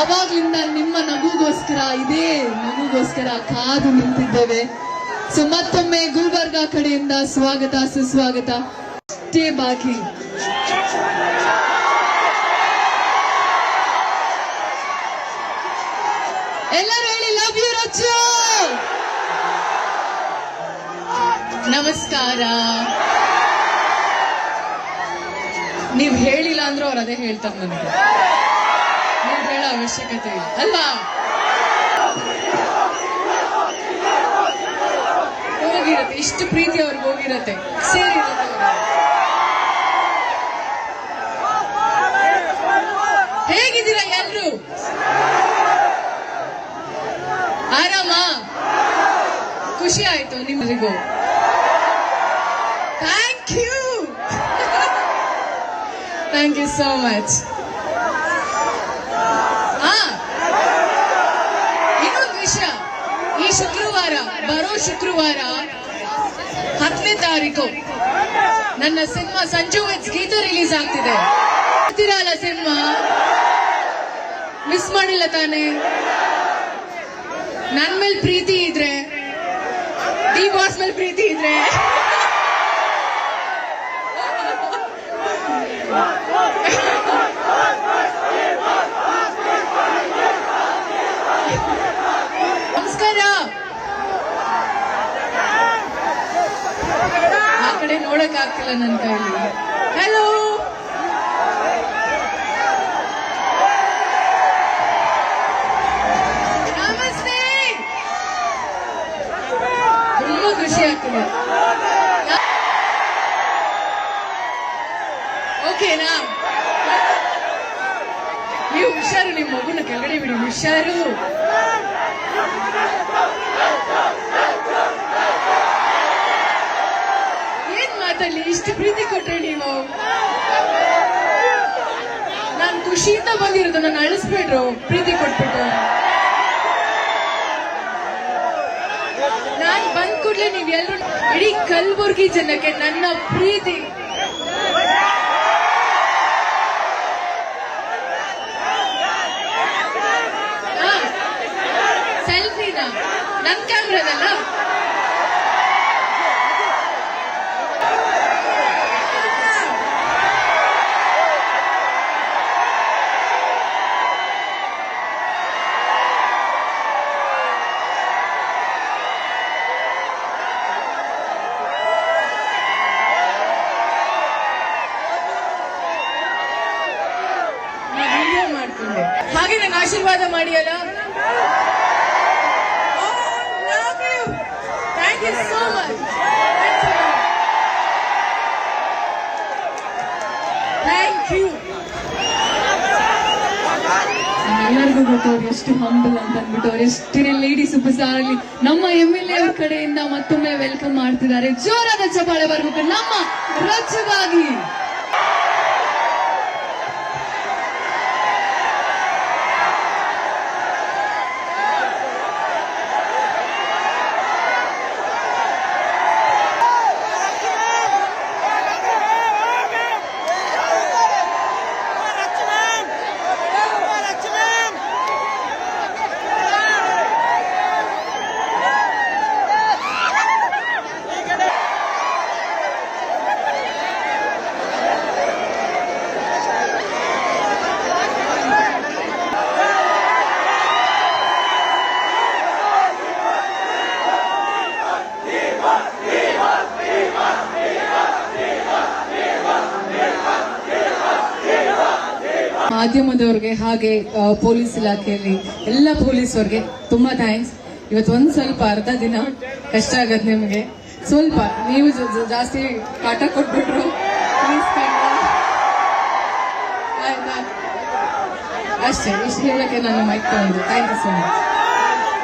ಅವಾಗ್ಲಿಂದ ನಿಮ್ಮ ನಗುಗೋಸ್ಕರ ಇದೇ ನಗುಗೋಸ್ಕರ ಕಾದು ನಿಂತಿದ್ದೇವೆ. ಸೊ ಮತ್ತೊಮ್ಮೆ ಗುಲ್ಬರ್ಗಾ ಕಡೆಯಿಂದ ಸ್ವಾಗತ ಸುಸ್ವಾಗತ. ಅಷ್ಟೇ ಬಾಕಿ ಎಲ್ಲರೂ ಹೇಳಿ ಲವ್ ಯು ರಚ್ಚು. ನಮಸ್ಕಾರ. ನೀವ್ ಹೇಳಿಲ್ಲ ಅಂದ್ರೂ ಅವ್ರು ಅದೇ ಹೇಳ್ತಾರೆ ನನಗೆ. ನೀವ್ ಹೇಳೋ ಅವಶ್ಯಕತೆ ಇಲ್ಲ ಅಲ್ವಾ? ಹೋಗಿರತ್ತೆ, ಇಷ್ಟು ಪ್ರೀತಿ ಅವ್ರಿಗೆ ಹೋಗಿರತ್ತೆ, ಸೇರಿರತ್ತೆ. ಹೇಗಿದ್ದೀರಾ ಎಲ್ರು? ಆರಾಮ? ಖುಷಿ ಆಯ್ತು ನಿಮ್ಮರಿಗೂ? Thank you, thank you so much. ಇನ್ನೊಂದು ವಿಷಯ, ಈ ಶುಕ್ರವಾರ, ಬರೋ ಶುಕ್ರವಾರ 10ನೇ ತಾರೀಕು ನನ್ನ cinema Sanju with Geetha release ಆಗ್ತಿದೆ. ಗೊತ್ತಿರಲ್ಲ ಸಿನಿಮಾ? ಮಿಸ್ ಮಾಡಿಲ್ಲ ತಾನೆ? ನನ್ ಮೇಲೆ ಪ್ರೀತಿ ಇದ್ರೆ, ಡಿ ಬಾಸ್ ಮೇಲೆ ಪ್ರೀತಿ ಇದ್ರೆ ನಮಸ್ಕಾರ. ಆ ಕಡೆ ನೋಡಕ್ ಆಗ್ತಿಲ್ಲ ನನ್ನ ಕೈಲಿ. ಹಲೋ, ನಮಸ್ತೆ. ತುಂಬಾ ಖುಷಿ ಆಗ್ತದೆ. ಓಕೆನಾ? ನೀವು ಹುಷಾರು, ನಿಮ್ಮ ಮಗುನ ಕೆಳಗಡೆ ಬಿಡಿ, ಹುಷಾರು. ಏನ್ ಮಾತಲ್ಲಿ ಇಷ್ಟು ಪ್ರೀತಿ ಕೊಟ್ರೆ ನೀವು? ನಾನ್ ಖುಷಿಯಿಂದ ಬಂದಿರೋದು, ನಾನು ಅಳಿಸ್ಬಿಟ್ರು ಪ್ರೀತಿ ಕೊಟ್ಬಿಟ್ಟು. ನಾನ್ ಬಂದ್ ಕೂಡ್ಲೆ ನೀವೆಲ್ಲರೂ, ಇಡೀ ಕಲಬುರ್ಗಿ ಜನಕ್ಕೆ ನನ್ನ ಪ್ರೀತಿ. ಸೆಲ್ಫಿನ ನನ್ ಕ್ಯಾಮ್ರಾದಲ್ಲ? ವಿಡಿಯೋ ಮಾಡ್ಕೊಂಡೆ. ಹಾಗೆ ನಂಗೆ ಆಶೀರ್ವಾದ ಮಾಡಿ ಅಲ್ಲ. Thank you so much. Thank you. ಎಲ್ಲರಿಗೂ ಗೊತ್ತವ್ರು ಎಷ್ಟು ಹಂಬಲ್ ಅಂತ ಅಂದ್ಬಿಟ್ಟು, ಅವ್ರು ಎಷ್ಟೇ ಲೇಡಿ ಸೂಪರ್ ಸ್ಟಾರ್ ಆಗಲಿ ನಮ್ಮ MLA ಅವ್ರ ಕಡೆಯಿಂದ ಮತ್ತೊಮ್ಮೆ ವೆಲ್ಕಮ್ ಮಾಡ್ತಿದ್ದಾರೆ. ಜೋರಾದ ಚಪ್ಪಾಳೆ ಬರ್ಬೇಕು ನಮ್ಮ ರಚ್ಚುಗಾಗಿ. ಮಾಧ್ಯಮದವ್ರಿಗೆ ಹಾಗೆ ಪೊಲೀಸ್ ಇಲಾಖೆಯಲ್ಲಿ ಎಲ್ಲ ಪೊಲೀಸವ್ರಿಗೆ ತುಂಬಾ ಥ್ಯಾಂಕ್ಸ್. ಇವತ್ತು ಒಂದ್ ಸ್ವಲ್ಪ ಅರ್ಧ ದಿನ ಕಷ್ಟ ಆಗತ್ತೆ ನಿಮ್ಗೆ, ಸ್ವಲ್ಪ ನೀವು ಜಾಸ್ತಿ ಕಾಟ ಕೊಟ್ಬಿಟ್ರು. ಆಯ್ತಾ? ಅಷ್ಟೇ, ಇಷ್ಟು ಹೇಳಕ್ಕೆ ನಾನು ಮೈಕ್ ತಗೊಂಡು. Thank you so much.